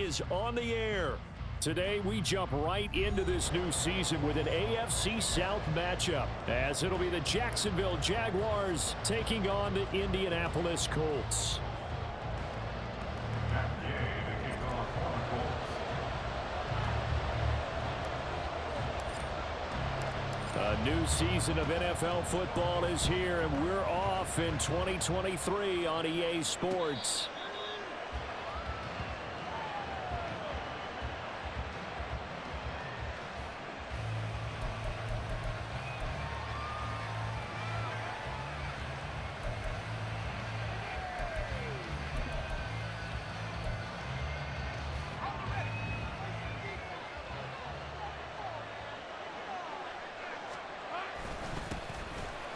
is on the air. Today, we jump right into this new season with an AFC South matchup, as it'll be the Jacksonville Jaguars taking on the Indianapolis Colts. A new season of NFL football is here, and we're off in 2023 on EA Sports.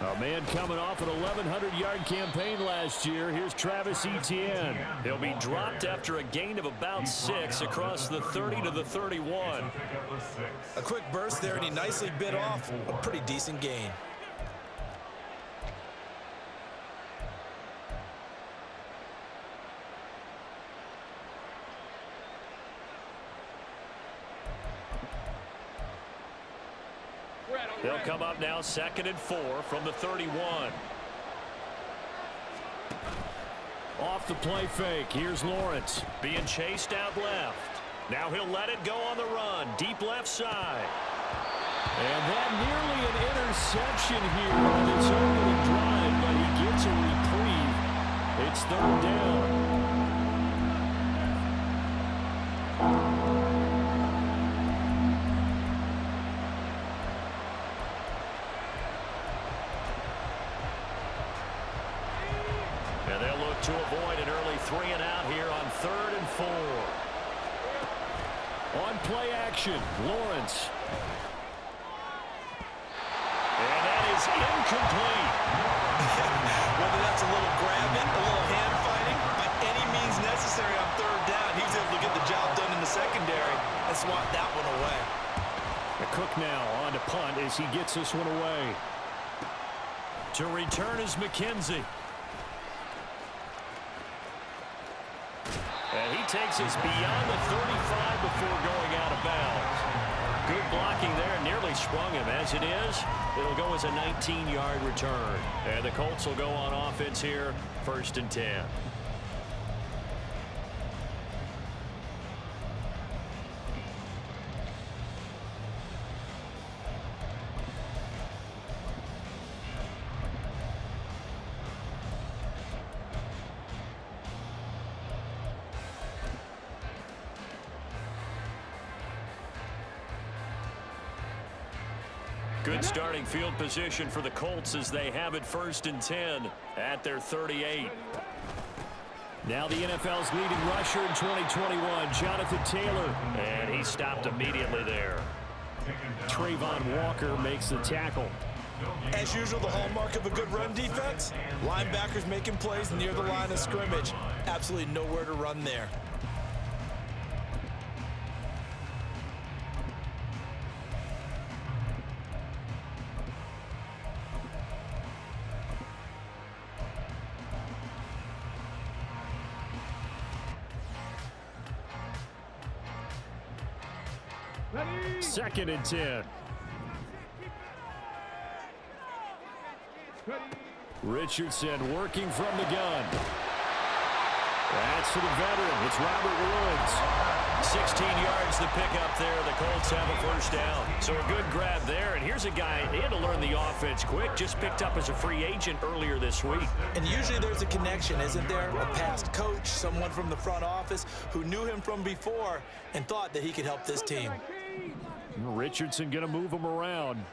A man coming off an 1,100-yard campaign last year. Here's Travis Etienne. He'll be dropped after a gain of about 6 across the 30 to the 31. A quick burst there, and he nicely bit off a pretty decent gain. They'll come up now 2nd and 4 from the 31. Off the play fake. Here's Lawrence being chased out left. Now he'll let it go on the run. Deep left side. And that nearly an interception here on his opening drive, but he gets a reprieve. It's 3rd down. To avoid an early 3-and-out here on 3rd and 4. On play action, Lawrence. And that is incomplete. Whether that's a little grabbing, a little hand fighting, by any means necessary on 3rd down, he was able to get the job done in the secondary and swat that one away. The Cook now on to punt as he gets this one away. To return is McKenzie. And he takes us beyond the 35 before going out of bounds. Good blocking there, nearly sprung him. As it is, it'll go as a 19-yard return. And the Colts will go on offense here, 1st and 10. Good starting field position for the Colts as they have it 1st and 10 at their 38. Now the NFL's leading rusher in 2021, Jonathan Taylor. And he stopped immediately there. Trayvon Walker makes the tackle. As usual, the hallmark of a good run defense, linebackers making plays near the line of scrimmage. Absolutely nowhere to run there. Ready? 2nd and 10. Richardson working from the gun. That's to the veteran. It's Robert Woods. 16 yards to pick up there. The Colts have a 1st down. So a good grab there. And here's a guy, he had to learn the offense quick. Just picked up as a free agent earlier this week. And usually there's a connection, isn't there? A past coach, someone from the front office who knew him from before and thought that he could help this team. Richardson going to move him around.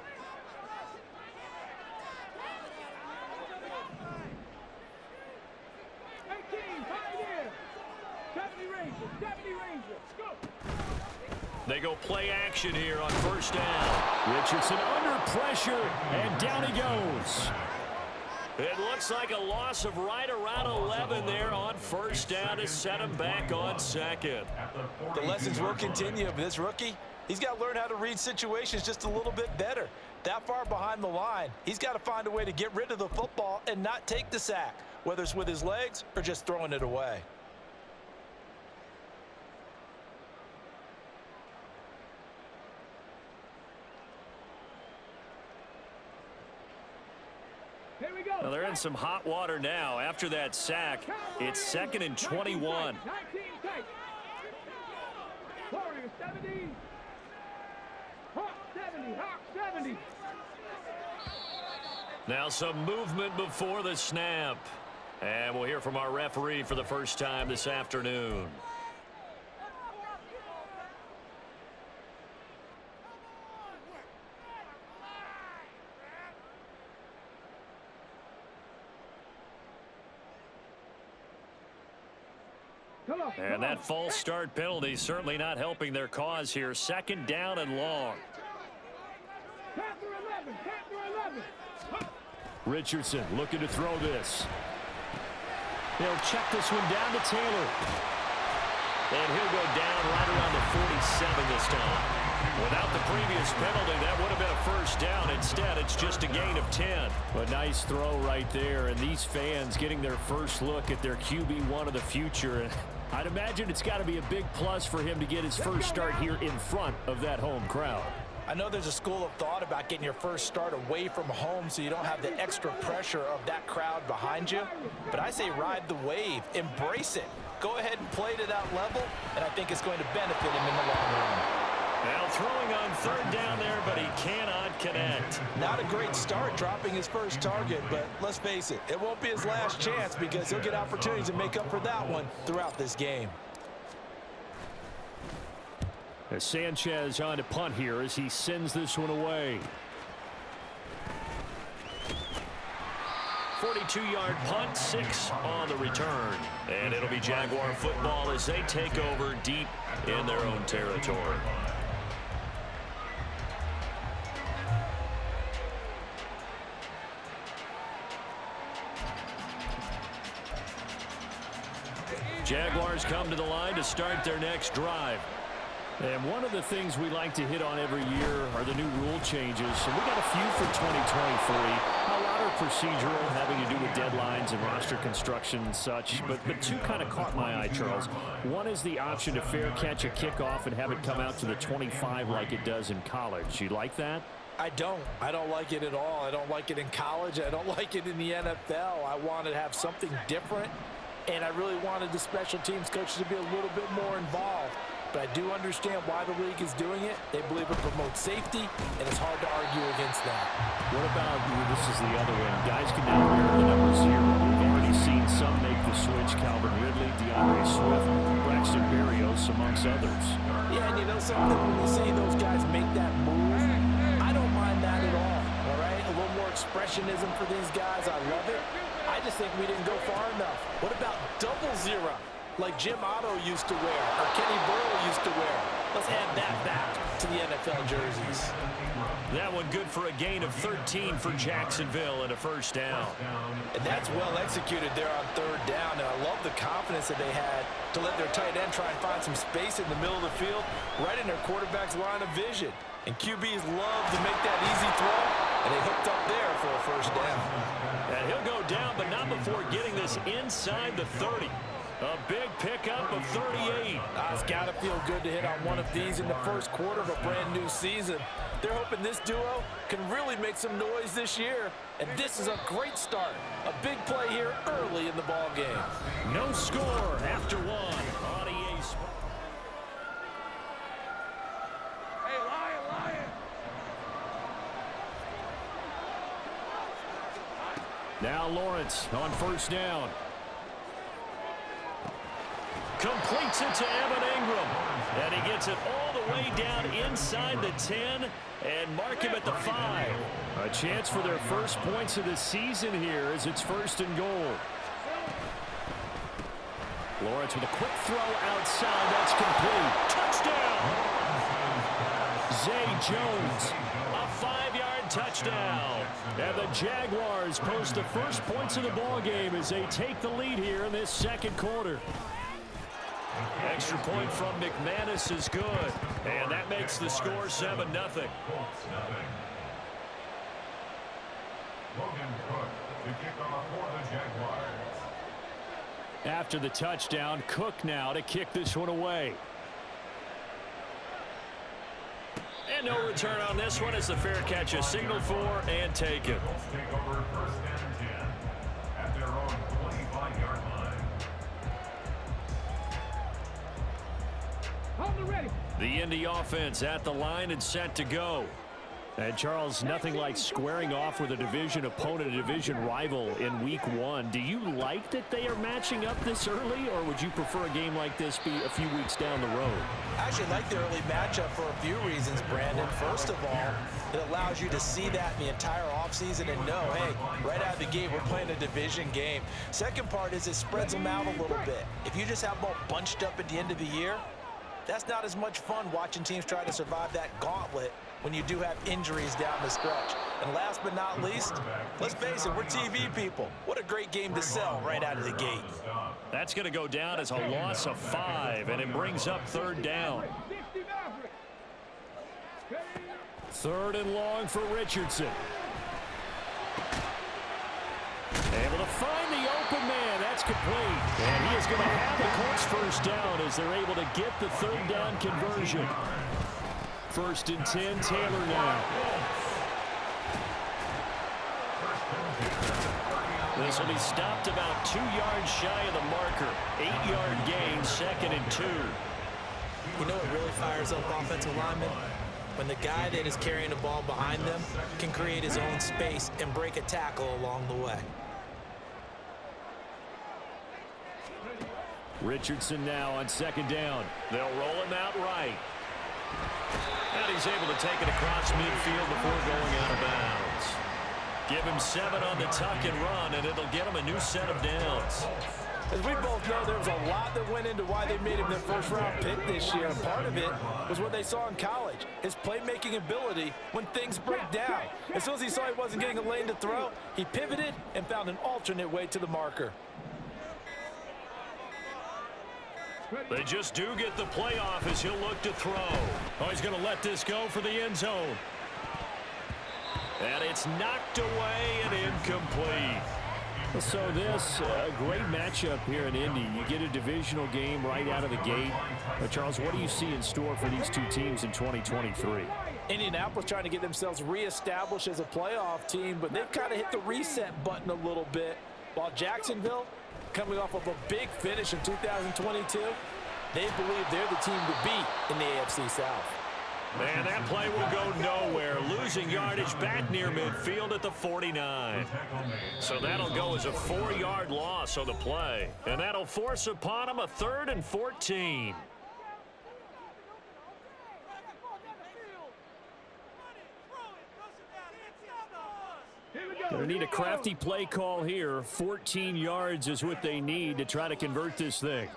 They go play action here on 1st down. Richardson under pressure, and down he goes. It looks like a loss of right around 11 there on 1st down to set him back on 2nd. The lessons will continue, but this rookie, he's got to learn how to read situations just a little bit better. That far behind the line, he's got to find a way to get rid of the football and not take the sack, whether it's with his legs or just throwing it away. Well, they're in some hot water now. After that sack, it's 2nd and 21. 70. Now some movement before the snap. And we'll hear from our referee for the first time this afternoon. And that false start penalty certainly not helping their cause here. 2nd down and long. Richardson looking to throw this. He'll check this one down to Taylor. And he'll go down right around the 47 this time. Without the previous penalty, that would have been a first down. Instead, it's just a gain of 10. A nice throw right there, and these fans getting their first look at their QB1 of the future. I'd imagine it's got to be a big plus for him to get his first start here in front of that home crowd. I know there's a school of thought about getting your first start away from home so you don't have the extra pressure of that crowd behind you. But I say ride the wave. Embrace it. Go ahead and play to that level, and I think it's going to benefit him in the long run. Now throwing on 3rd down there, but he cannot connect. Not a great start dropping his first target, but let's face it, it won't be his last chance because he'll get opportunities to make up for that one throughout this game. As Sanchez on to punt here as he sends this one away. 42-yard punt, 6 on the return. And it'll be Jaguar football as they take over deep in their own territory. Jaguars come to the line to start their next drive. And one of the things we like to hit on every year are the new rule changes. And we got a few for 2023. A lot are procedural, having to do with deadlines and roster construction and such. But two kind of caught my eye, Charles. One is the option to fair catch a kickoff and have it come out to the 25 like it does in college. You like that? I don't like it at all. I don't like it in college. I don't like it in the NFL. I want to have something different. And I really wanted the special teams coaches to be a little bit more involved. But I do understand why the league is doing it. They believe it promotes safety, and it's hard to argue against that. What about, this is the other end, guys can now wear the number 0. We've already seen some make the switch. Calvin Ridley, DeAndre Swift, Braxton Berrios, amongst others. Yeah, and you know something? When you see those guys make that move, I don't mind that at all right? A little more expressionism for these guys. I love it. I just think we didn't go far enough. What about 0? Like Jim Otto used to wear, or Kenny Burrow used to wear. Let's add that back to the NFL jerseys. That one good for a gain of 13 for Jacksonville and a first down. And that's well executed there on 3rd down, and I love the confidence that they had to let their tight end try and find some space in the middle of the field, right in their quarterback's line of vision. And QBs love to make that easy throw, and they hooked up there for a first down. And he'll go down, but not before getting this inside the 30. A big pickup of 38. It's got to feel good to hit on one of these in the first quarter of a brand new season. They're hoping this duo can really make some noise this year. And this is a great start. A big play here early in the ball game. No score after 1 on EA Sports. Hey, Lion. Now Lawrence on first down. Completes it to Evan Ingram. And he gets it all the way down inside the 10 and mark him at the 5. A chance for their first points of the season here as it's 1st and goal. Lawrence with a quick throw outside. That's complete. Touchdown! Zay Jones, a 5-yard touchdown. And the Jaguars post the first points of the ball game as they take the lead here in this second quarter. Extra point from McManus is good, and that makes the score 7-0. After the touchdown, Cook now to kick this one away. And no return on this one as the fair catch is signaled for and taken. Take over first and 10 at their own 25-yard line. Hold it ready. The Indy offense at the line and set to go. And Charles, nothing like squaring off with a division opponent, a division rival in week one. Do you like that they are matching up this early, or would you prefer a game like this be a few weeks down the road? I actually like the early matchup for a few reasons, Brandon. First of all, it allows you to see that in the entire offseason and know, hey, right out of the gate, we're playing a division game. Second part is it spreads them out a little bit. If you just have them all bunched up at the end of the year, that's not as much fun watching teams try to survive that gauntlet when you do have injuries down the stretch. And last but not least, let's face it, we're TV people. What a great game to sell right out of the gate. That's going to go down as a loss of 5, and it brings up third down. 60 Maverick. Third and long for Richardson. Able to find the open man. That's complete. And he is going to have the Colts first down as they're able to get the third down conversion. First and 10, Taylor now. This will be stopped about 2 yards shy of the marker. 8-yard gain, second and 2. You know what really fires up offensive linemen? When the guy that is carrying the ball behind them can create his own space and break a tackle along the way. Richardson now on second down. They'll roll him out right. And he's able to take it across midfield before going out of bounds. Give him 7 on the tuck and run, and it'll get him a new set of downs. As we both know, there was a lot that went into why they made him their first-round pick this year. And part of it was what they saw in college, his playmaking ability when things break down. As soon as he saw he wasn't getting a lane to throw, he pivoted and found an alternate way to the marker. They just do get the playoff as he'll look to throw. Oh, he's going to let this go for the end zone. And it's knocked away and incomplete. So this, a great matchup here in Indy. You get a divisional game right out of the gate. Charles, what do you see in store for these two teams in 2023? Indianapolis trying to get themselves reestablished as a playoff team, but they've kind of hit the reset button a little bit. While Jacksonville, coming off of a big finish in 2022, they believe they're the team to beat in the AFC South. And that play will go nowhere. Losing yardage back near midfield at the 49. So that'll go as a 4-yard loss on the play. And that'll force upon him a 3rd and 14. Gonna need a crafty play call here. 14 yards is what they need to try to convert this thing.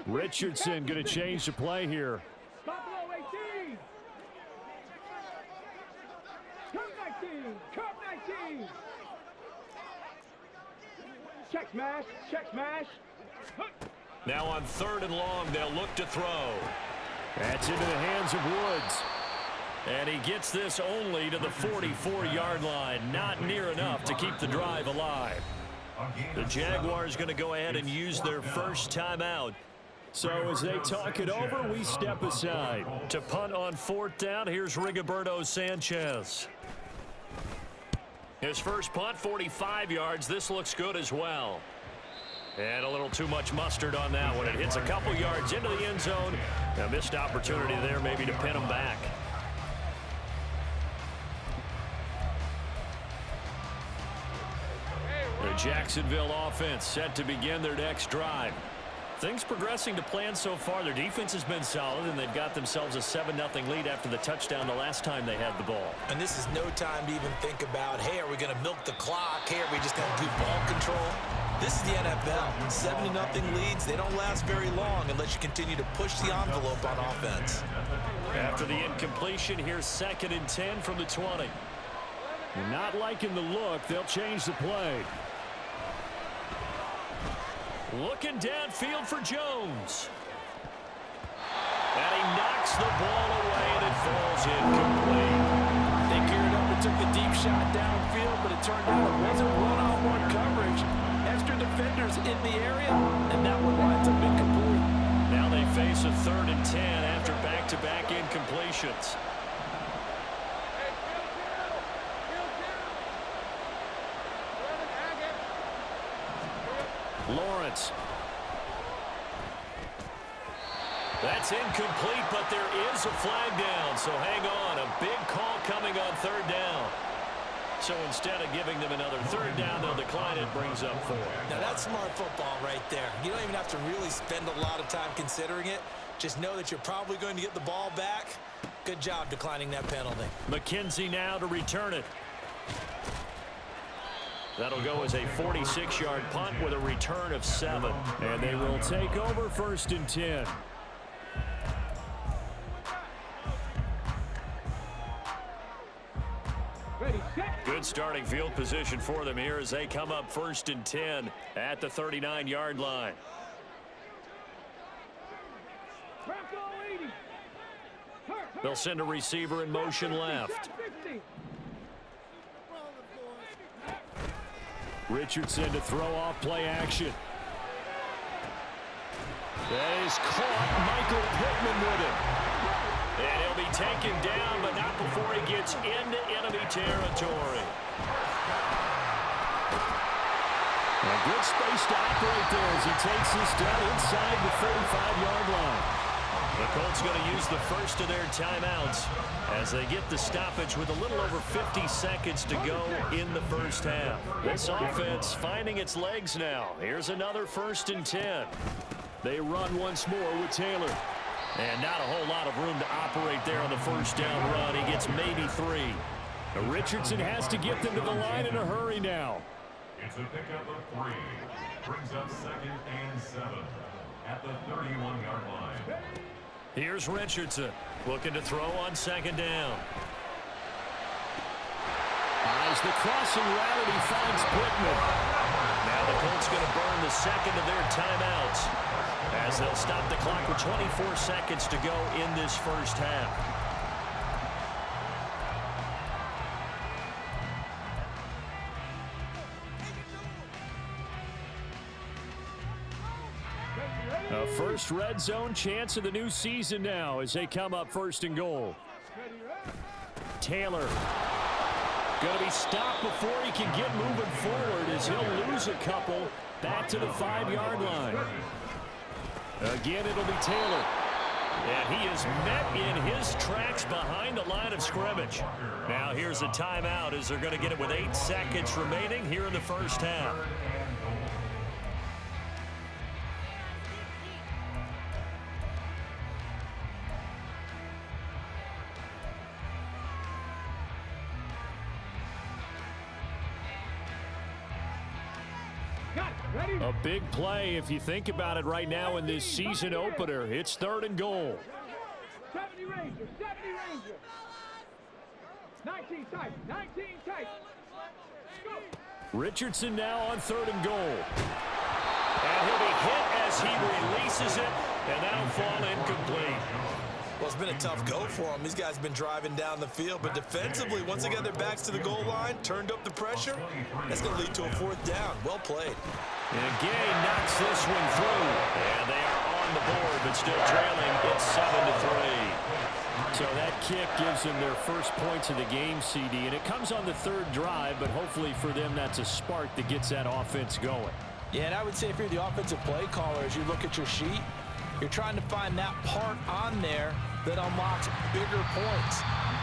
Richardson gonna change the play here. Buffalo 18. Come 19. Come 19. Check smash. Check smash. Now on 3rd and long, they'll look to throw. That's into the hands of Woods. And he gets this only to the 44-yard line. Not near enough to keep the drive alive. The Jaguars going to go ahead and use their first timeout. So as they talk it over, we step aside. To punt on 4th down, here's Rigoberto Sanchez. His first punt, 45 yards. This looks good as well. And a little too much mustard on that one. It hits a couple yards into the end zone. A missed opportunity there maybe to pin him back. The Jacksonville offense set to begin their next drive. Things progressing to plan so far. Their defense has been solid, and they've got themselves a 7-0 lead after the touchdown the last time they had the ball. And this is no time to even think about, hey, are we going to milk the clock? Hey, are we just going to do ball control? This is the NFL. 7-0 leads, they don't last very long unless you continue to push the envelope on offense. After the incompletion, here's 2nd and 10 from the 20. Not liking the look. They'll change the play. Looking downfield for Jones. And he knocks the ball away, and it falls incomplete. They geared up and took the deep shot downfield, but it turned out it wasn't one-on-one coverage. Extra defenders in the area, and that one winds up incomplete. Now they face a 3rd and 10 after back-to-back incompletions. Lawrence. That's incomplete, but there is a flag down, so hang on. A big call coming on third down. So instead of giving them another third down, they'll decline it. Brings up 4. Now, that's smart football right there. You don't even have to really spend a lot of time considering it. Just know that you're probably going to get the ball back. Good job declining that penalty. McKenzie now to return it. That'll go as a 46-yard punt with a return of 7. And they will take over 1st and 10. Good starting field position for them here as they come up 1st and 10 at the 39-yard line. They'll send a receiver in motion left. Richardson to throw off play action. That is caught. Michael Pittman with it. And he'll be taken down, but not before he gets into enemy territory. A good space to operate there as he takes this down inside the 35-yard line. The Colts going to use the first of their timeouts as they get the stoppage with a little over 50 seconds to go in the first half. This offense finding its legs now. Here's another 1st and 10. They run once more with Taylor. And not a whole lot of room to operate there on the first down run. He gets maybe 3. Richardson has to get them to the line in a hurry now. It's a pickup of 3. Brings up 2nd and 7 at the 31-yard line. Here's Richardson looking to throw on 2nd down. Eyes the crossing route and he finds Pittman. Now the Colts going to burn the second of their timeouts as they'll stop the clock with 24 seconds to go in this first half. A first red zone chance of the new season now as they come up 1st and goal. Taylor going to be stopped before he can get moving forward as he'll lose a couple back to the 5-yard line. Again, it'll be Taylor. And he is met in his tracks behind the line of scrimmage. Now here's a timeout as they're going to get it with 8 seconds remaining here in the first half. A big play if you think about it right now in this season opener. It's 3rd and goal. 70 Rangers, 70 Rangers. 19 tight, 19 tight. Go. Richardson now on 3rd and goal. And he'll be hit as he releases it, and that'll fall incomplete. Well, it's been a tough go for them. These guys have been driving down the field, but defensively, once they got their backs to the goal line, turned up the pressure, that's going to lead to a 4th down. Well played. And Gay knocks this one through. And they are on the board, but still trailing. It's 7-3. So that kick gives them their first points of the game, CD. And it comes on the 3rd drive, but hopefully for them that's a spark that gets that offense going. Yeah, and I would say if you're the offensive play caller, as you look at your sheet, you're trying to find that part on there that unlocks bigger points.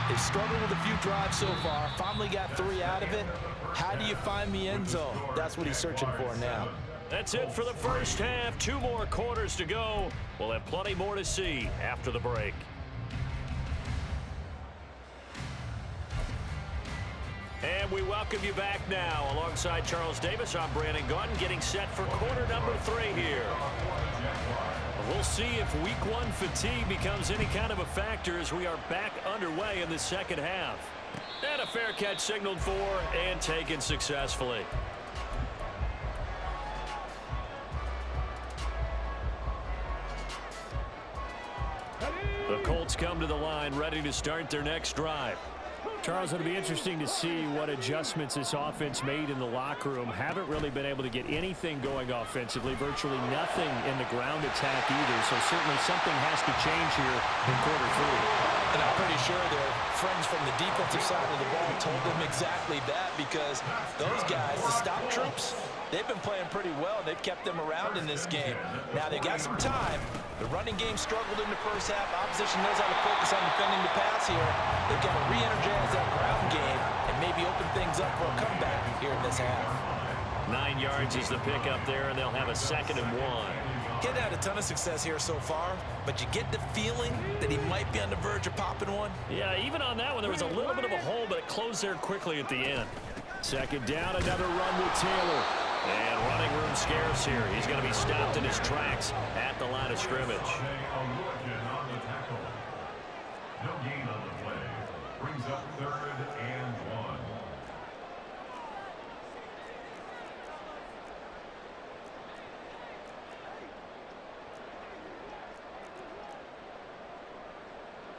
They've struggled with a few drives so far. Finally got 3 out of it. How do you find the end zone? That's what he's searching for now. That's it for the first half. 2 more quarters to go. We'll have plenty more to see after the break. And we welcome you back now. Alongside Charles Davis, I'm Brandon Gaudin, getting set for quarter number 3 here. We'll see if week 1 fatigue becomes any kind of a factor as we are back underway in the second half. And a fair catch signaled for and taken successfully. The Colts come to the line ready to start their next drive. Charles, it'll be interesting to see what adjustments this offense made in the locker room. Haven't really been able to get anything going offensively, virtually nothing in the ground attack either. So certainly something has to change here in quarter 3. And I'm pretty sure their friends from the defensive side of the ball told them exactly that, because those guys, the stop troops, they've been playing pretty well. They've kept them around in this game. Now they've got some time. The running game struggled in the first half. Opposition knows how to focus on defending the pass here. They've got to re-energize that ground game and maybe open things up for a comeback here in this half. 9 yards is the pickup there, and they'll have a 2nd and 1. Getting had a ton of success here so far, but you get the feeling that he might be on the verge of popping one. Yeah, even on that one, there was a little bit of a hole, but it closed there quickly at the end. 2nd down, another run with Taylor. And running room scarce here. He's going to be stopped in his tracks at the line of scrimmage. No gain on the play. Brings up 3rd and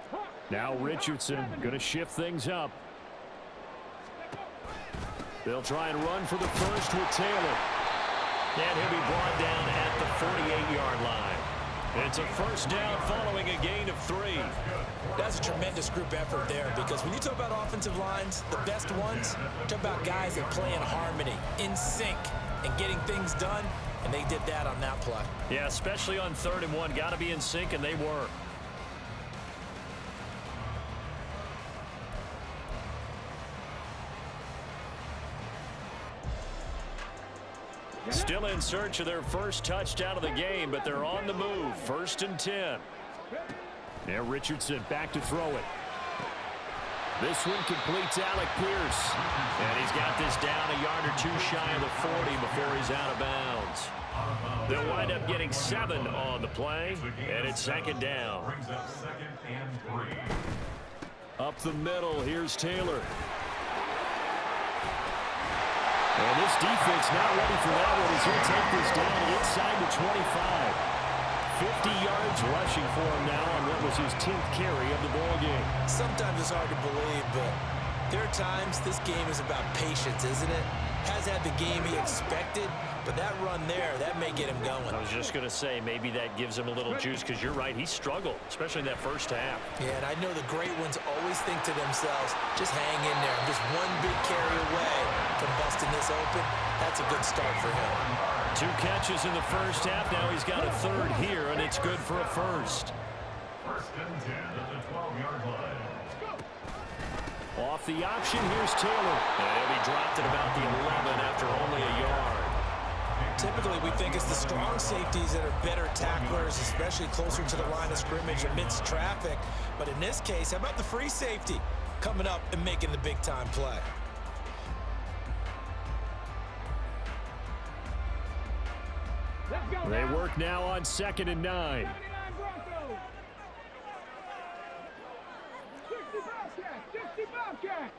1. Now Richardson going to shift things up. They'll try and run for the first with Taylor. And he'll be brought down at the 48-yard line. It's a 1st down following a gain of 3. That's a tremendous group effort there, because when you talk about offensive lines, the best ones, talk about guys that play in harmony, in sync, and getting things done, and they did that on that play. Yeah, especially on 3rd and 1. Got to be in sync, and they were. Still in search of their first touchdown of the game, but they're on the move. 1st and 10. Now Richardson back to throw it. This one completes Alec Pierce. And he's got this down a yard or 2 shy of the 40 before he's out of bounds. They'll wind up getting 7 on the play, and it's 2nd down. Brings up 2nd and 3. Up the middle, here's Taylor. And this defense not ready for that one as he'll take this down inside the 25. 50 yards rushing for him now on what was his 10th carry of the ball game. Sometimes it's hard to believe, but there are times this game is about patience, isn't it? Has had the game he expected, but that run there, that may get him going. I was just going to say, maybe that gives him a little juice, because you're right, he struggled, especially in that first half. Yeah, and I know the great ones always think to themselves, just hang in there. I'm just one big carry away from busting this open. That's a good start for him. 2 catches in the first half. Now he's got a 3rd here, and it's good for a 1st. 1st and 10 at the 12-yard line. Off the option, here's Taylor. And he dropped at about the 11 after only a yard. Typically, we think it's the strong safeties that are better tacklers, especially closer to the line of scrimmage amidst traffic. But in this case, how about the free safety coming up and making the big-time play? They work now on 2nd and 9. 79 Broncos. 60 Bobcats. 60 Bobcats.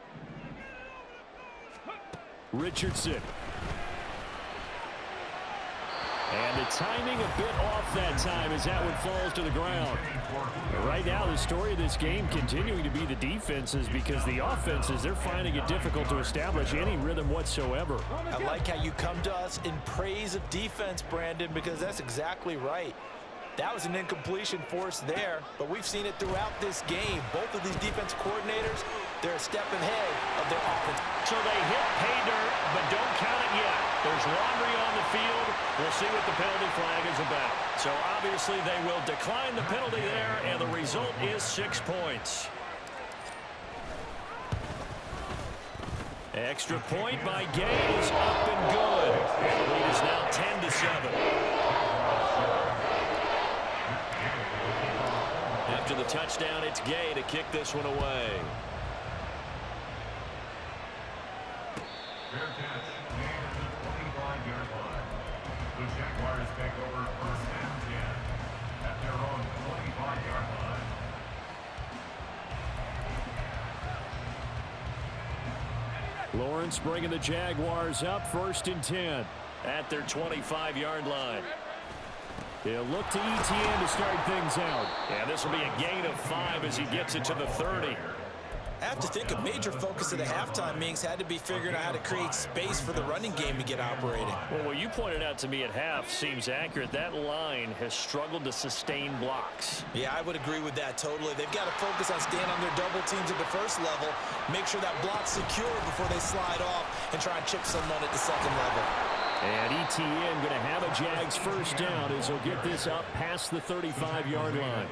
Richardson. And the timing a bit off that time as that one falls to the ground. But right now, the story of this game continuing to be the defenses, because the offenses, they're finding it difficult to establish any rhythm whatsoever. I like how you come to us in praise of defense, Brandon, because that's exactly right. That was an incompletion forced there, but we've seen it throughout this game. Both of these defense coordinators, they're a step ahead of their offense. So they hit pay dirt, but don't count it yet. There's laundry on the field. We'll see what the penalty flag is about. So obviously they will decline the penalty there, and the result is 6 points. Extra point by Gay is up and good. And the lead is now 10-7. After the touchdown, it's Gay to kick this one away. Fair catch, made at the 25-yard line. The Jaguars take over 1st and 10 at their own 25-yard line. Lawrence bringing the Jaguars up 1st and 10 at their 25-yard line. He'll look to ETN to start things out. And this will be a gain of 5 as he gets it to the 30. I have to think a major focus of the halftime meetings had to be figuring out how to create space for the running game to get operating. Well, what you pointed out to me at half seems accurate. That line has struggled to sustain blocks. Yeah, I would agree with that totally. They've got to focus on staying on their double teams at the first level, make sure that block's secure before they slide off and try and chip someone at the second level. And ETN going to have a Jags first down as he'll get this up past the 35-yard line.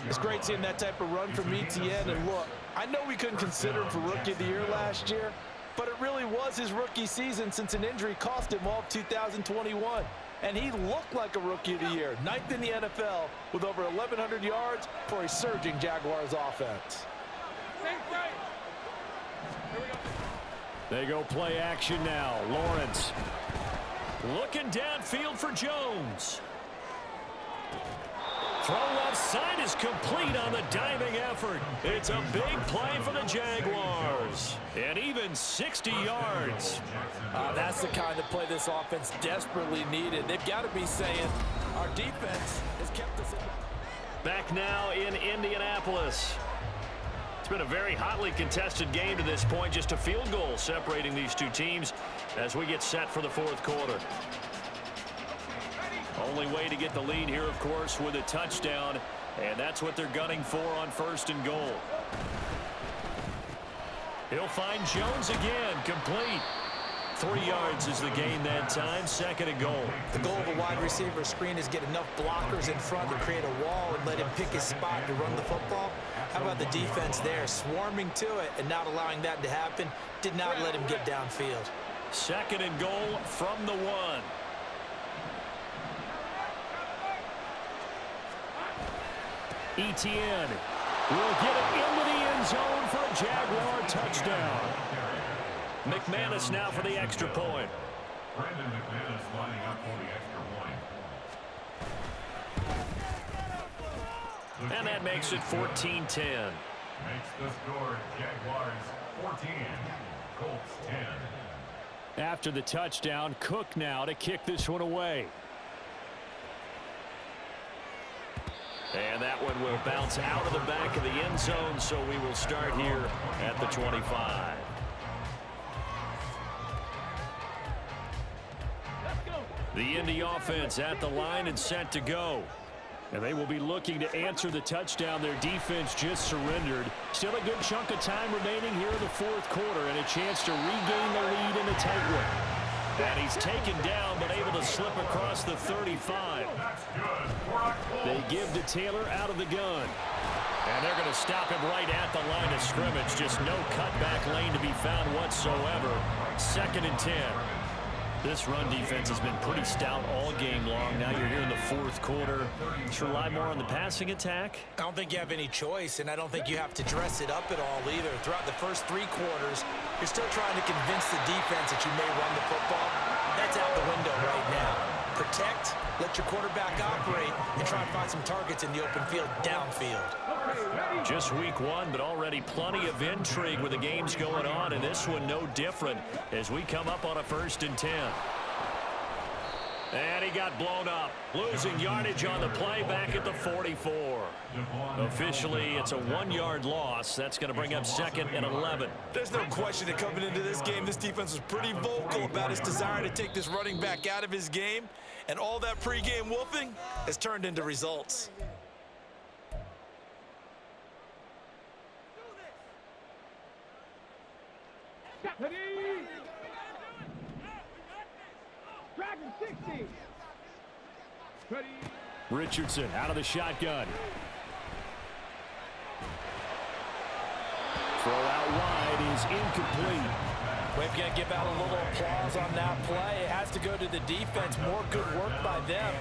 It's great seeing that type of run from ETN. And look, I know we couldn't consider him for Rookie of the Year last year, but it really was his rookie season since an injury cost him all of 2021. And he looked like a Rookie of the Year, 9th in the NFL with over 1,100 yards for a surging Jaguars offense. They go play action now. Lawrence looking downfield for Jones. Throw left side is complete on the diving effort. It's a big play for the Jaguars. And even 60 yards. That's the kind of play this offense desperately needed. They've got to be saying, our defense has kept us in. Back now in Indianapolis. It's been a very hotly contested game to this point. Just a field goal separating these two teams as we get set for the fourth quarter. Only way to get the lead here, of course, with a touchdown. And that's what they're gunning for on first and goal. He'll find Jones again, complete. 3 yards is the gain that time, second and goal. The goal of a wide receiver screen is get enough blockers in front to create a wall and let him pick his spot to run the football. How about the defense there, swarming to it and not allowing that to happen? Did not let him get downfield. Second and goal from the 1. ETN will get it into the end zone for a Jaguar touchdown. McManus now for the extra point. Brandon McManus lining up for the extra point. And that makes it 14-10. Makes the score Jaguars 14, Colts 10. After the touchdown, Cook now to kick this one away. And that one will bounce out of the back of the end zone, so we will start here at the 25. The Indy offense at the line and set to go. And they will be looking to answer the touchdown their defense just surrendered. Still a good chunk of time remaining here in the fourth quarter and a chance to regain the lead in a tight one. And he's taken down but able to slip across the 35. They give to Taylor out of the gun. And they're going to stop him right at the line of scrimmage. Just no cutback lane to be found whatsoever. Second and 10. This run defense has been pretty stout all game long. Now you're here in the fourth quarter. Should rely more on the passing attack? I don't think you have any choice, and I don't think you have to dress it up at all either. Throughout the first 3 quarters, you're still trying to convince the defense that you may run the football. That's out the window right now. Protect, let your quarterback operate, and try and find some targets in the open field downfield. Just week 1, but already plenty of intrigue with the games going on, and this one no different as we come up on a 1st and 10. And he got blown up, losing yardage on the play back at the 44. Officially, it's a 1-yard loss. That's going to bring up 2nd and 11. There's no question that coming into this game, this defense was pretty vocal about its desire to take this running back out of his game, and all that pregame wolfing has turned into results. Dragon 60. Ready. Richardson out of the shotgun. Throw out wide is incomplete. We've got to give out a little applause on that play. It has to go to the defense. More good work by them.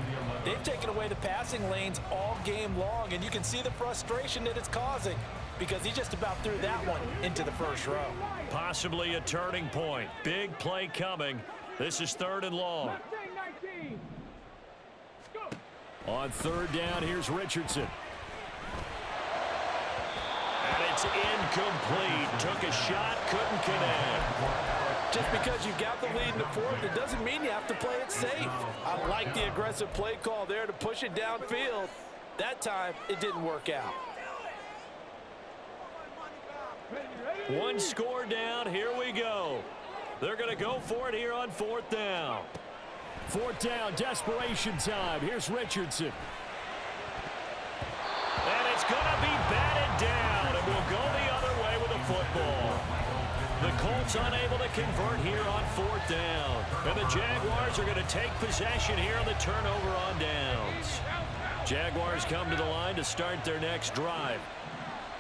They've taken away the passing lanes all game long, and you can see the frustration that it's causing because he just about threw that one into the first row. Possibly a turning point. Big play coming. This is 3rd and long. 19. On 3rd down, here's Richardson. And it's incomplete. Took a shot, couldn't connect. Just because you got the lead in the 4th, it doesn't mean you have to play it safe. I like the aggressive play call there to push it downfield. That time, it didn't work out. One score down. Here we go. They're going to go for it here on 4th down. 4th down, desperation time. Here's Richardson. And it's going to be batted down, and we'll go the other way with the football. The Colts unable to convert here on 4th down. And the Jaguars are going to take possession here on the turnover on downs. Jaguars come to the line to start their next drive.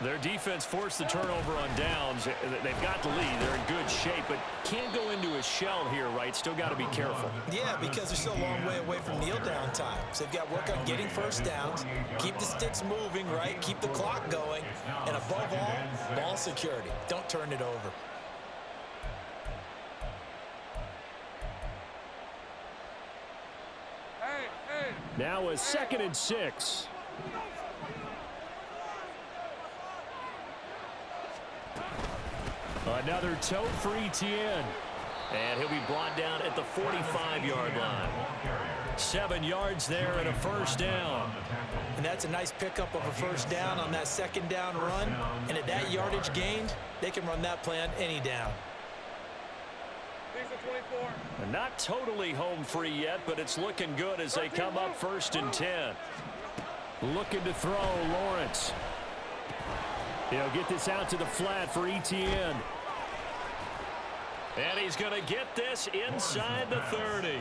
Their defense forced the turnover on downs. They've got the lead. They're in good shape, but can't go into a shell here, right? Still got to be careful. Yeah, because they're still a long way away from kneel down time. So they've got to work on getting first downs, keep the sticks moving, right? Keep the clock going, and above all, ball security. Don't turn it over. Now a 2nd and 6. Another toe for Etienne. And he'll be brought down at the 45-yard line. 7 yards there and a first down. And that's a nice pickup of a first down on that 2nd down run. And at that yardage gained, they can run that play on any down. And not totally home free yet, but it's looking good as they come up 1st and 10. Looking to throw, Lawrence. He'll get this out to the flat for Etienne. And he's going to get this inside the 30.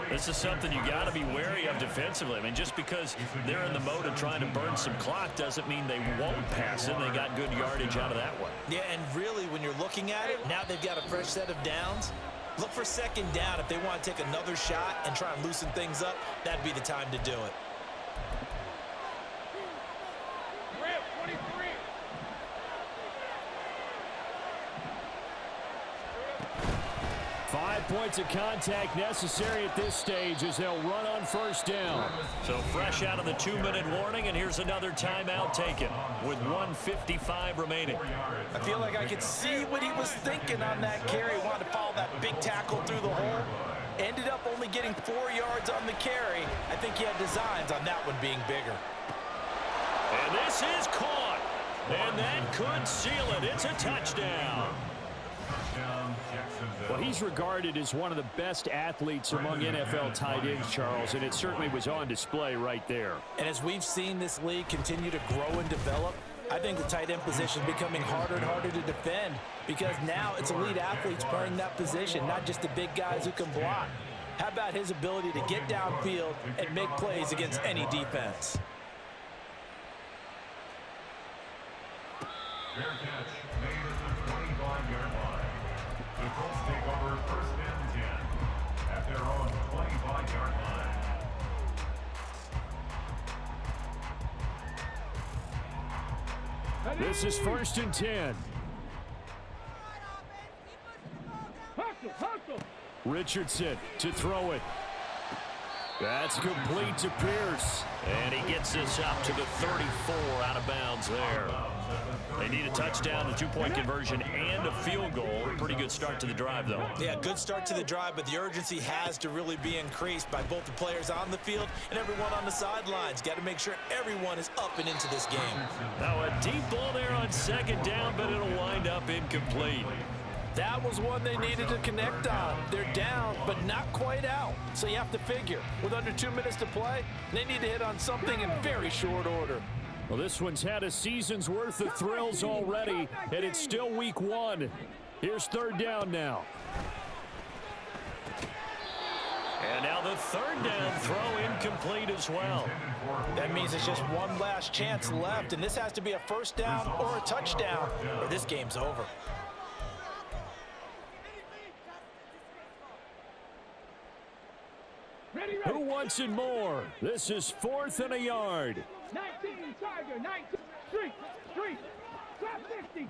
This is something you got to be wary of defensively. I mean, just because they're in the mode of trying to burn some clock doesn't mean they won't pass it. They got good yardage out of that one. Yeah, and really, when you're looking at it, now they've got a fresh set of downs. Look for 2nd down. If they want to take another shot and try and loosen things up, that'd be the time to do it. 5 points of contact necessary at this stage as they'll run on 1st down. So fresh out of the 2-minute warning, and here's another timeout taken with 1:55 remaining. I feel like I could see what he was thinking on that carry. Wanted to follow that big tackle through the hole. Ended up only getting 4 yards on the carry. I think he had designs on that one being bigger. And this is caught. And that could seal it. It's a touchdown. Well, he's regarded as one of the best athletes among NFL tight ends, Charles, and it certainly was on display right there. And as we've seen this league continue to grow and develop, I think the tight end position is becoming harder and harder to defend because now it's elite athletes playing that position, not just the big guys who can block. How about his ability to get downfield and make plays against any defense? Fair catch made at the 25-yard line. The Colts take over 1st and 10 at their own 25-yard line. This is 1st and 10. Richardson to throw it. That's complete to Pierce. And he gets this up to the 34 out of bounds there. They need a touchdown, a 2-point conversion, and a field goal. Pretty good start to the drive, though. Yeah, good start to the drive, but the urgency has to really be increased by both the players on the field and everyone on the sidelines. Got to make sure everyone is up and into this game. Now a deep ball there on 2nd down, but it'll wind up incomplete. That was one they needed to connect on. They're down, but not quite out. So you have to figure, with under 2 minutes to play, they need to hit on something in very short order. Well, this one's had a season's worth of thrills already, and it's still week 1. Here's 3rd down now. And now the 3rd down throw incomplete as well. That means it's just one last chance left, and this has to be a 1st down or a touchdown, or this game's over. Who wants it more? This is 4th and a yard. 19, Tiger, 19, street,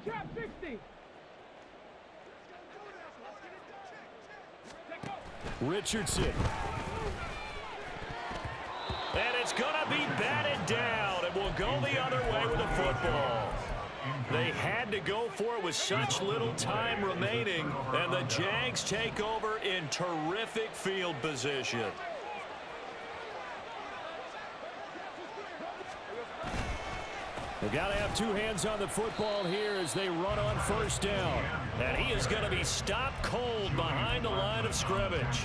trap 60. Richardson. And it's going to be batted down, and we'll go the other way with the football. They had to go for it with such little time remaining, and the Jags take over in terrific field position. They've got to have two hands on the football here as they run on first down. And he is going to be stopped cold behind the line of scrimmage.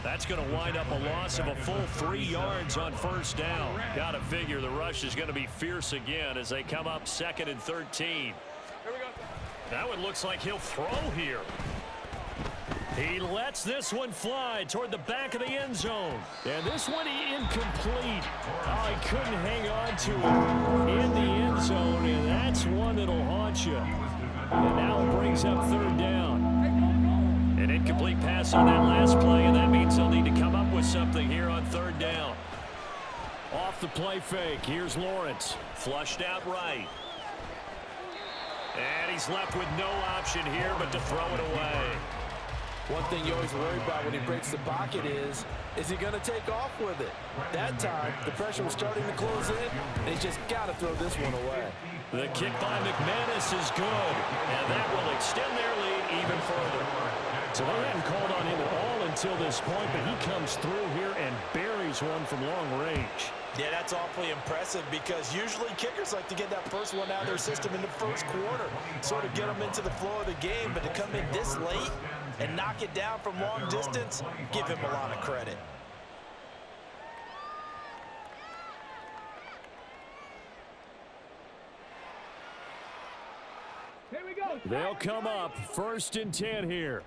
That's going to wind up a loss of a full 3 yards on first down. Got to figure the rush is going to be fierce again as they come up 2nd and 13. Here we go. Now it looks like he'll throw here. He lets this one fly toward the back of the end zone. And this one incomplete. Oh, he couldn't hang on to it in the end zone, and that's one that'll haunt you. And now it brings up 3rd down. An incomplete pass on that last play, and that means they'll need to come up with something here on 3rd down. Off the play fake, here's Lawrence. Flushed out right. And he's left with no option here but to throw it away. One thing you always worry about when he breaks the pocket is he going to take off with it? That time, the pressure was starting to close in, and he's just got to throw this one away. The kick by McManus is good, and that will extend their lead even further. So they hadn't called on him at all until this point, but he comes through here and buries one from long range. Yeah, that's awfully impressive because usually kickers like to get that first one out of their system in the first quarter, sort of get them into the flow of the game, but to come in this late and knock it down from long distance, give him a lot of credit. Here we go. They'll come up 1st and 10 here.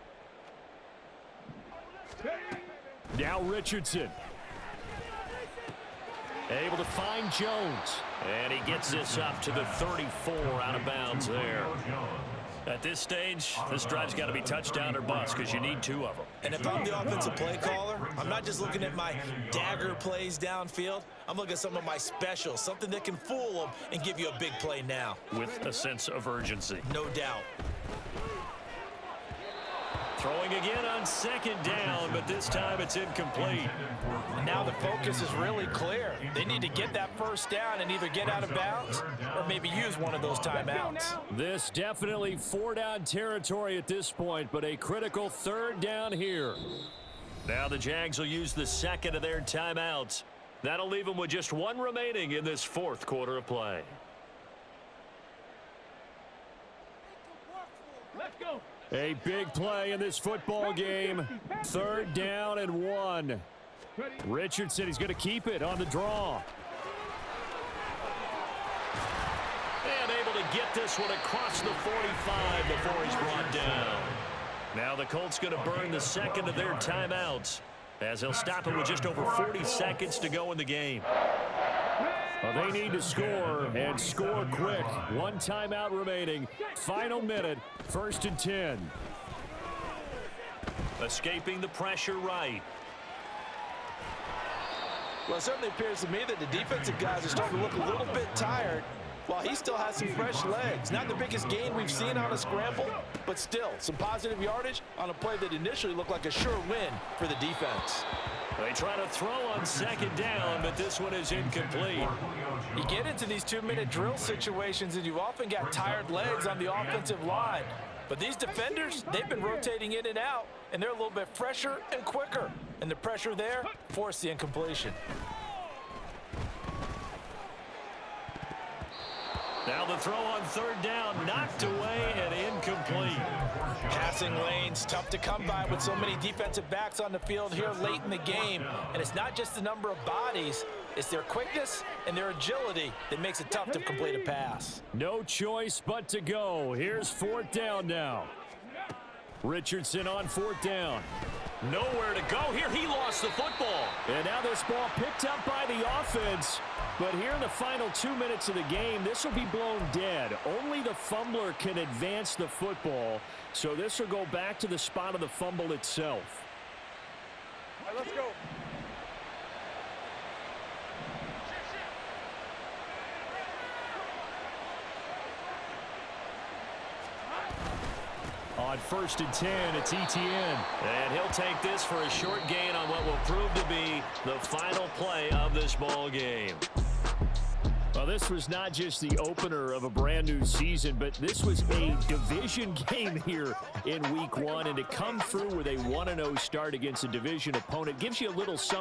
Now Richardson. Able to find Jones. And he gets this up to the 34 out of bounds there. At this stage, this drive's got to be touchdown or bust because you need 2 of them. And if I'm the offensive play caller, I'm not just looking at my dagger plays downfield. I'm looking at some of my specials, something that can fool them and give you a big play now. With a sense of urgency. No doubt. Throwing again on 2nd down, but this time it's incomplete. And now the focus is really clear. They need to get that first down and either get out of bounds or maybe use one of those timeouts. This definitely 4-down territory at this point, but a critical 3rd down here. Now the Jags will use the 2nd of their timeouts. That'll leave them with just 1 remaining in this 4th quarter of play. Let's go. A big play in this football game. 3rd down and 1. Richardson, he's going to keep it on the draw. And able to get this one across the 45 before he's brought down. Now the Colts going to burn the 2nd of their timeouts as they'll stop it with just over 40 seconds to go in the game. Well, they need to score and score quick. 1 timeout remaining. Final minute, 1st and 10. Escaping the pressure right. Well, it certainly appears to me that the defensive guys are starting to look a little bit tired while he still has some fresh legs. Not the biggest gain we've seen on a scramble, but still some positive yardage on a play that initially looked like a sure win for the defense. They try to throw on 2nd down, but this one is incomplete. You get into these 2-minute drill situations, and you've often got tired legs on the offensive line. But these defenders, they've been rotating in and out, and they're a little bit fresher and quicker. And the pressure there forced the incompletion. Now the throw on 3rd down, knocked away and incomplete. Passing lanes, tough to come by with so many defensive backs on the field here late in the game. And it's not just the number of bodies, it's their quickness and their agility that makes it tough to complete a pass. No choice but to go. Here's 4th down now. Richardson on 4th down. Nowhere to go here. He lost the football. And now this ball picked up by the offense. But here in the final 2 minutes of the game, this will be blown dead. Only the fumbler can advance the football. So this will go back to the spot of the fumble itself. All right, let's go. On 1st and 10, it's Etienne. And he'll take this for a short gain on what will prove to be the final play of this ball game. Well, this was not just the opener of a brand new season, but this was a division game here in week 1. And to come through with a 1-0 start against a division opponent gives you a little something.